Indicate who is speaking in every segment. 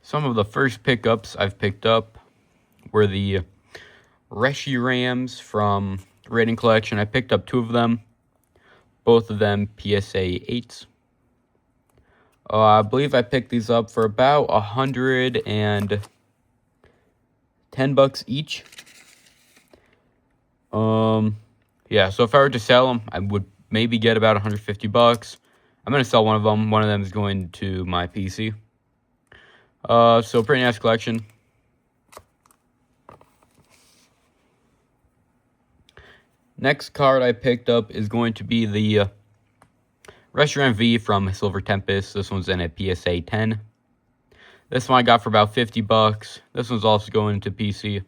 Speaker 1: Some of the first pickups I've picked up were the Reshirams from Rating Collection. I picked up 2 of them, both of them PSA 8s. I believe I picked these up for about $110 each. Yeah, so if I were to sell them, I would maybe get about $150. I'm going to sell one of them. One of them is going to my PC. So pretty nice collection. Next card I picked up is going to be the Reshiram V from Silver Tempest. This one's in a PSA 10. This one I got for about $50. This one's also going to PC.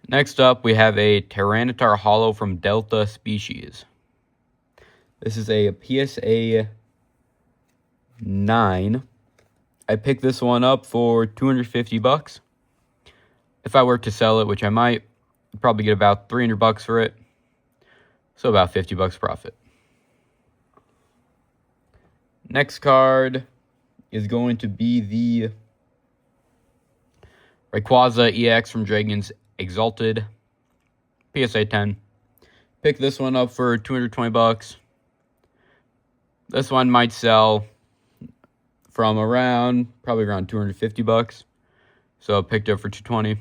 Speaker 1: Next up, we have a Tyranitar Holo from Delta Species. This is a PSA 9. I picked this one up for $250. If I were to sell it, which I might, I'd probably get about $300 for it. So about $50 profit. Next card is going to be the Rayquaza EX from Dragons Exalted, PSA 10. Pick this one up for $220. This one might sell from probably around $250. So I picked it up for $220,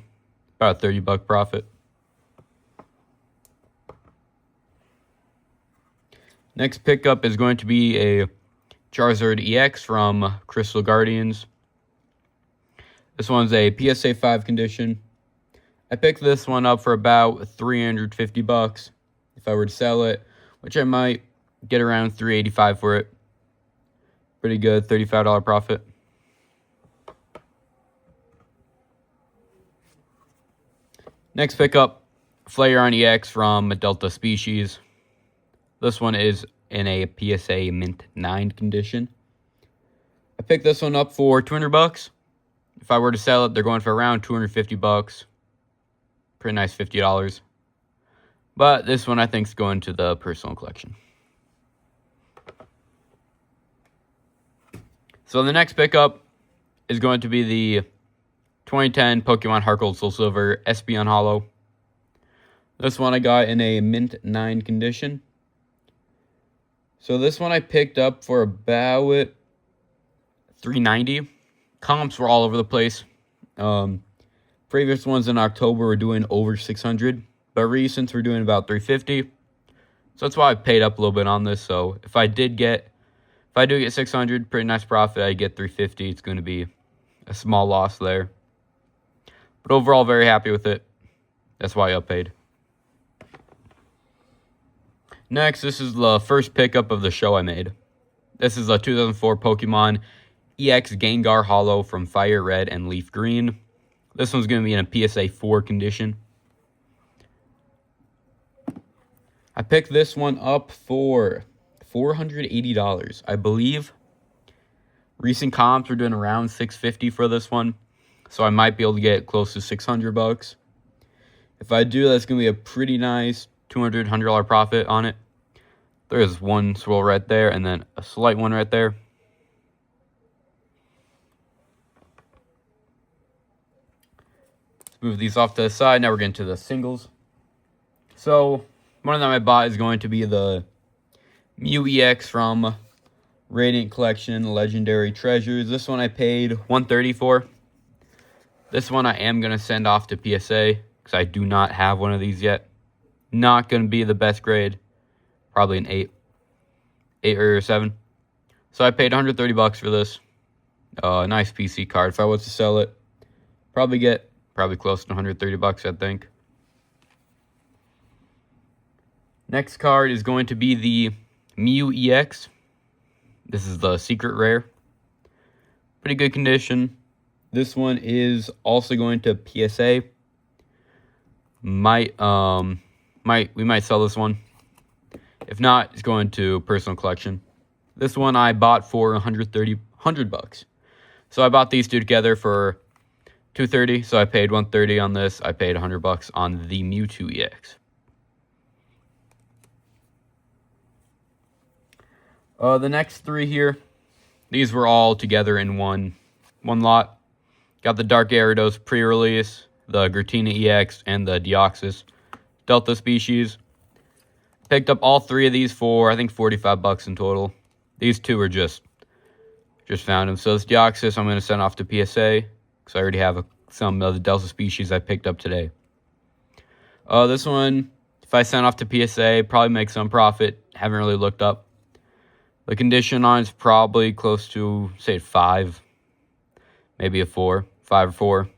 Speaker 1: about a $30 profit. Next pickup is going to be a Charizard EX from Crystal Guardians. This one's a PSA 5 condition. I picked this one up for about $350 if I were to sell it, which I might get around $385 for it. Pretty good, $35 profit. Next pickup, Flareon EX from Delta Species. This one is in a PSA Mint 9 condition. I picked this one up for $200. If I were to sell it, they're going for around $250. Pretty nice $50. But this one I think is going to the personal collection. So the next pickup is going to be the 2010 Pokemon Heart Gold Soul Silver Espeon Holo. This one I got in a Mint 9 condition. So this one I picked up for about $390. Comps were all over the place. Previous ones in October were doing over $600, but recent we're doing about $350. So that's why I paid up a little bit on this. So if I do get $600, pretty nice profit. I get $350. It's going to be a small loss there, but overall very happy with it. That's why I uppaid. Next, this is the first pickup of the show I made. This is a 2004 Pokemon EX Gengar Holo from Fire Red and Leaf Green. This one's going to be in a PSA 4 condition. I picked this one up for $480. I believe recent comps are doing around $650 for this one, so I might be able to get close to $600. If I do, that's going to be a pretty nice $100 profit on it. There's one swirl right there and then a slight one right there. Let's move these off to the side. Now we're getting to the singles. So one of them I bought is going to be the Mew EX from Radiant Collection Legendary Treasures. This one I paid $130 for. This one I am going to send off to PSA because I do not have one of these yet. Not going to be the best grade. Probably an 8 or 7. So I paid $130 for this. Nice PC card. If I was to sell it, probably close to $130, I think. Next card is going to be the Mew EX. This is the secret rare. Pretty good condition. This one is also going to PSA. We might sell this one. If not, it's going to personal collection. This one I bought for $100. So I bought these two together for $230. So I paid $130 on this. I paid $100 on the Mewtwo EX. The next three here, these were all together in one lot. Got the Dark Gyarados pre-release, the Giratina EX, and the Deoxys Delta species. Picked up all three of these for, I think, 45 bucks in total. These two are just found them. So this Deoxys I'm going to send off to PSA, because I already have some of the Delta species I picked up today. This one, if I send off to PSA, probably make some profit. Haven't really looked up. The condition on it's probably close to, say, 5. Maybe a 4. 5 or 4.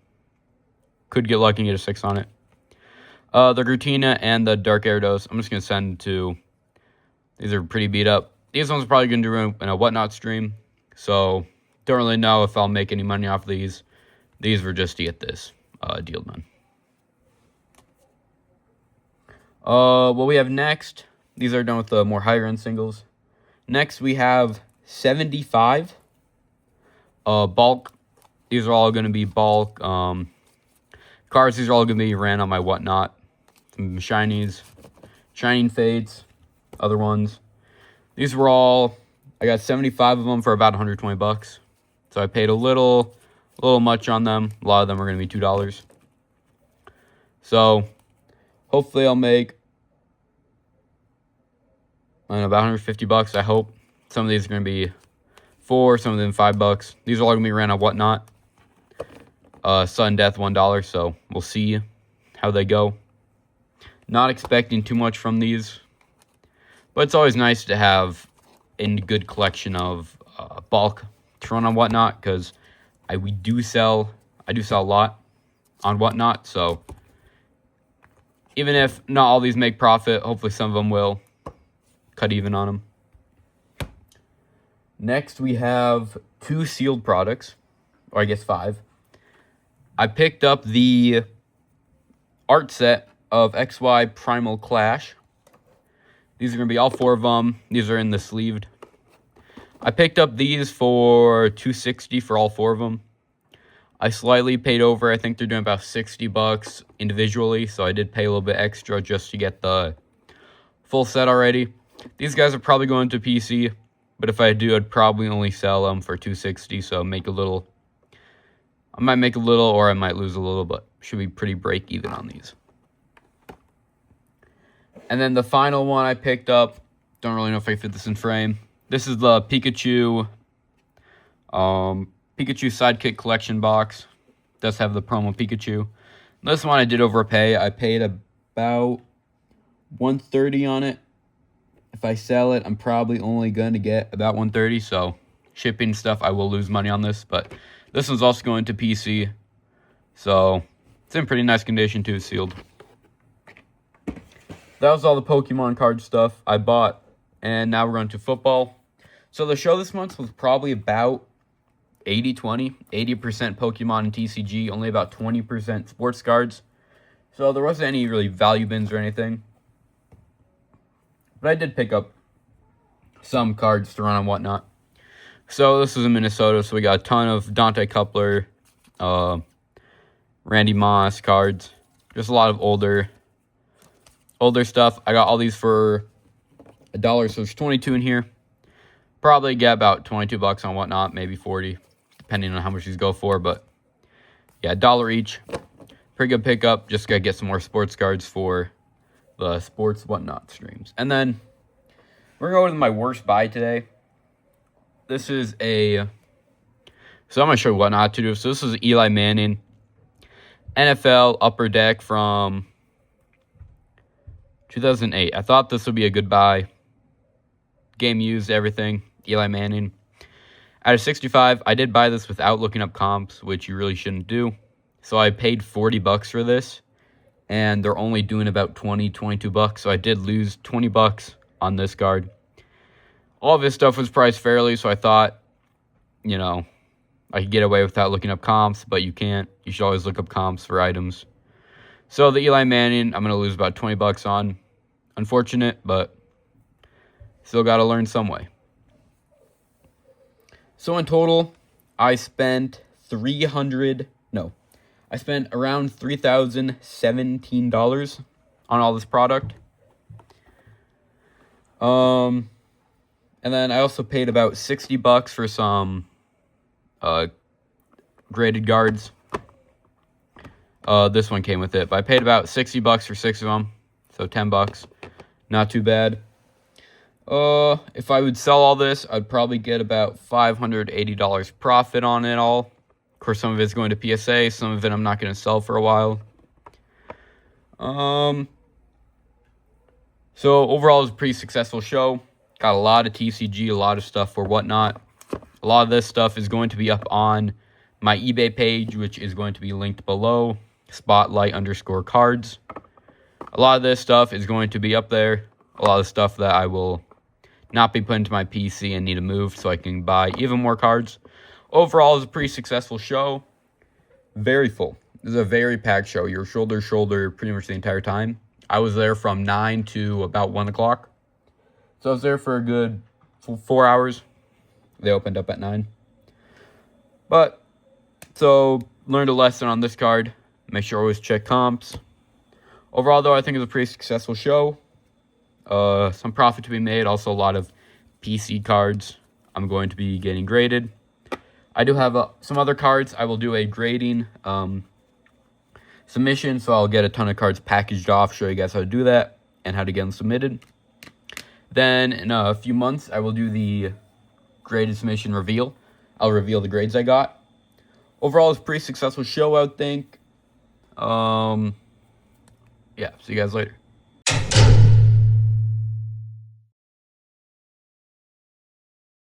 Speaker 1: Could get lucky and get a 6 on it. The Giratina and the Dark Gyarados, I'm just going to send to... These are pretty beat up. These ones are probably going to do in a Whatnot stream. So, don't really know if I'll make any money off of these. These were just to get this deal done. What we have next, these are done with the more higher end singles. Next, we have 75 bulk. These are all going to be bulk cards. These are all going to be ran on my Whatnot. Some shinies, shining fades, other ones. These were all, I got 75 of them for about 120 bucks. So I paid a little much on them. A lot of them are going to be $2. So hopefully I'll make about 150 bucks, I hope. Some of these are going to be $4, some of them $5. These are all going to be ran on Whatnot. Sudden death, $1, so we'll see how they go. Not expecting too much from these, but it's always nice to have a good collection of bulk to run on Whatnot, because I do sell a lot on Whatnot, so even if not all these make profit, hopefully some of them will cut even on them. Next, we have 2 sealed products, or I guess 5. I picked up the art set of XY Primal Clash. These are going to be all 4 of them. These are in the sleeved. I picked up these for $260 for all 4 of them. I slightly paid over. I think they're doing about 60 bucks individually, so I did pay a little bit extra just to get the full set already. These guys are probably going to PC, but if I do, I'd probably only sell them for $260, so make a little. I might make a little, or I might lose a little, but should be pretty break even on these. And then the final one I picked up, don't really know if I fit this in frame. This is the Pikachu Sidekick Collection box. It does have the promo Pikachu. This one I did overpay. I paid about $130 on it. If I sell it, I'm probably only going to get about $130. So shipping stuff, I will lose money on this. But this one's also going to PC. So it's in pretty nice condition too, sealed. That was all the Pokemon card stuff I bought. And now we're going to football. So the show this month was probably about 80-20. 80% Pokemon and TCG. Only about 20% sports cards. So there wasn't any really value bins or anything. But I did pick up some cards to run on Whatnot. So this is in Minnesota. So we got a ton of Dante Kepler, Randy Moss cards. Just a lot of older stuff. I got all these for $1, so there's 22 in here. Probably get about 22 bucks on Whatnot, maybe 40, depending on how much these go for. But yeah, $1 each. Pretty good pickup. Just gotta get some more sports cards for the sports Whatnot streams. And then we're going to my worst buy today. This is so I'm gonna show you what not to do. So this is Eli Manning, NFL Upper Deck from 2008. I thought this would be a good buy. Game used, everything. Eli Manning. Out of 65, I did buy this without looking up comps, which you really shouldn't do. So I paid 40 bucks for this, and they're only doing about 22 bucks. So I did lose 20 bucks on this card. All of this stuff was priced fairly, so I thought, I could get away without looking up comps, but you can't. You should always look up comps for items. So the Eli Manning, I'm going to lose about 20 bucks on. Unfortunate, but still got to learn some way. So in total, I spent around $3,017 on all this product. And then I also paid about $60 for some graded guards. This one came with it, but I paid about $60 for 6 of them, so $10. Not too bad. If I would sell all this, I'd probably get about $580 profit on it all. Of course, some of it's going to PSA, some of it I'm not going to sell for a while. So overall, it was a pretty successful show. Got a lot of TCG, a lot of stuff for whatnot. A lot of this stuff is going to be up on my eBay page, which is going to be linked below, spotlight_cards. A lot of this stuff is going to be up there. A lot of stuff that I will not be putting to my PC and need to move so I can buy even more cards. Overall, it was a pretty successful show. Very full. This is a very packed show. You're shoulder to shoulder pretty much the entire time. I was there from 9 to about 1 o'clock. So I was there for a good 4 hours. They opened up at 9. But, so, learned a lesson on this card. Make sure always check comps. Overall, though, I think it was a pretty successful show. Some profit to be made. Also, a lot of PC cards I'm going to be getting graded. I do have some other cards. I will do a grading submission, so I'll get a ton of cards packaged off, show you guys how to do that, and how to get them submitted. Then, in a few months, I will do the graded submission reveal. I'll reveal the grades I got. Overall, it's a pretty successful show, I would think. Yeah, see you guys later.